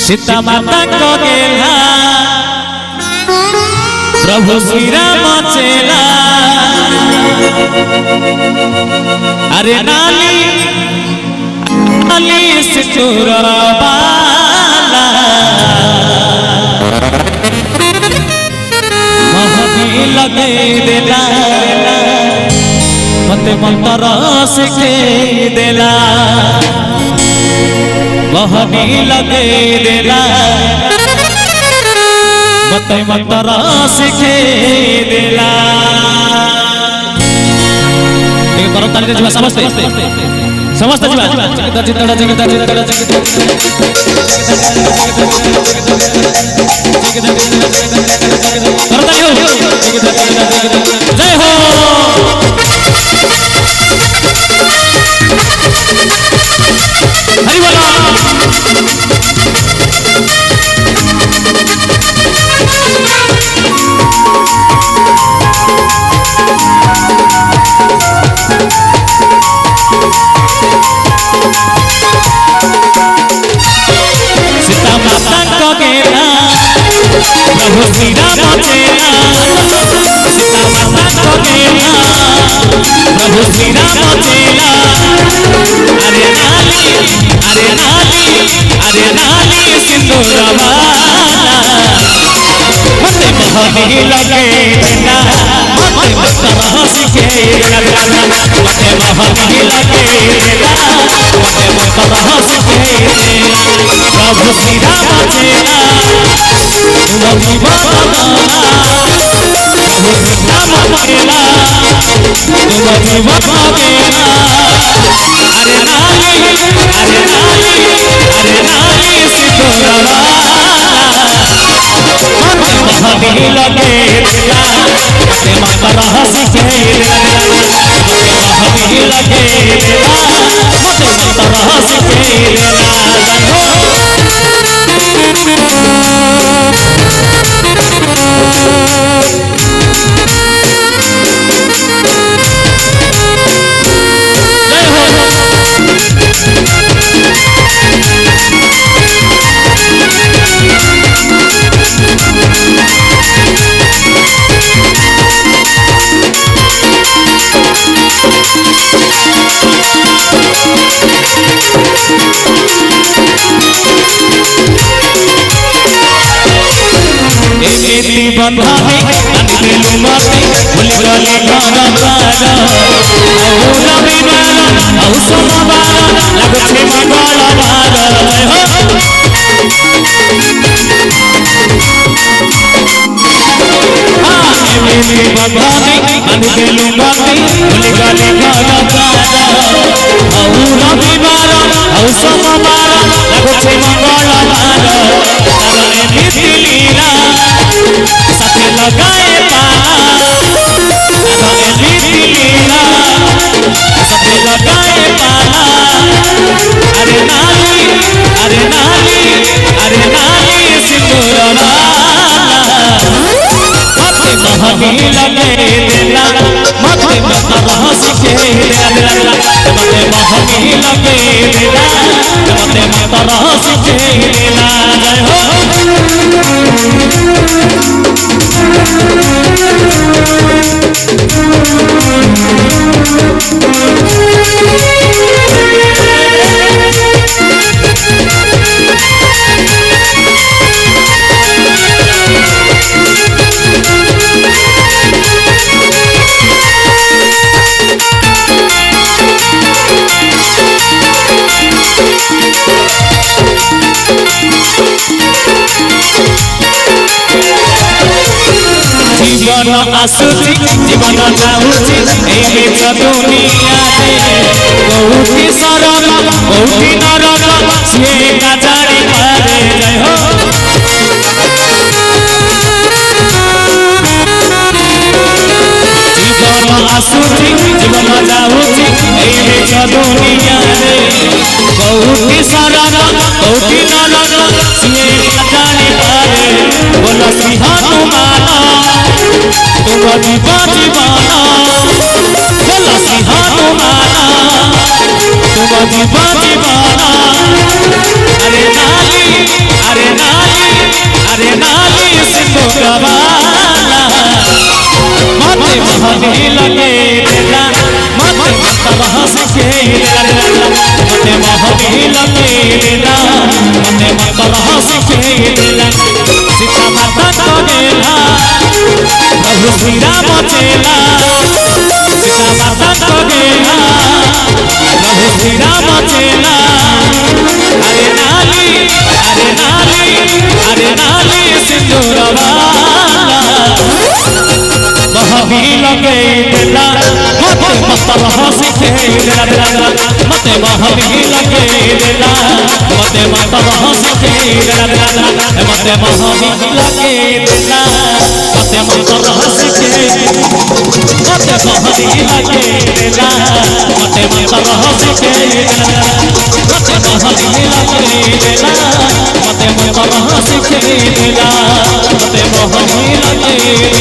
सीता माता को गेला प्रभु श्री राम चेला अरे नाली नाली सितूर बाला महबी लगे देला मते मंत्र सिखे देला महबी लगे देला मते मंत्र सिखे देला एक बार ताली दे समझते समझते जीवा जिंदा जिंदा जिंदा जिंदा जय हो हरि बोला सीता माता को गेला प्रभु श्री राम चेला सीता माता को गेला प्रभु श्री राम चेला अरे नाली सिंदूर वाला मते महबी लगे देला मते मंत्र सिखे देला मते महबी लगे देला मते मंत्र सिखे देला प्रभु श्री राम चेला तुम जीवन प्रभु श्री राम चेला तुम जीवन गेला अरे नाली सिंदूर मते महबी लगे देला मते मंत्र सिखे देला मते महबी लगे देला मते मंत्र सिखे देला बंधानी अंधेलु माती भूल गली घर द्वार औ रविवार औ सोमवार लगछे मंगलवार एमिली बंधानी अंधेलु माती भूल गली घर द्वार औ रविवार औ सोमवार लगछे मंगलवार तारे नीति लीला साथे लगाए पाला तारे नीति लीला साथे लगाए पाला अरे नाली सिंदूर वाला मते महबी लगे देला मते मंत्र सिखे देला मते महबी लगे देला मते मंत्र सिखे देला जय हो जीवन आसुची जीवन जाऊची एमे दुनिया कोठी शरण कोठी नरक सिए का जानी पारे जय हो जीवन आसुची जीवन जाऊची एमे दुनिया कोठी शरण कोठी नरक सिए का जानी पारे बोलो सिंह हनुमान तुम जीवाना बोला सिंह हनुमान तुम जीवाना अरे महली लगे देला मते मंत्र सिखे देला मते महली लगे देला मते मंत्र सिखे देला सीता माता करेला प्रभु श्री राम चेला सीता माता करेला प्रभु श्री राम चेला अरे नाली सिंदूर वाला महली लगे देला मते मंत्र सिखे देला मते महली लगे देला मते मंत्र सिखे देला मते महली लगे देला मते मंत्र सिखे मते महली लगे देला मते मंत्र सिखे देला मते महली लगे देला मते मंत्र सिखे देला मते महली लगे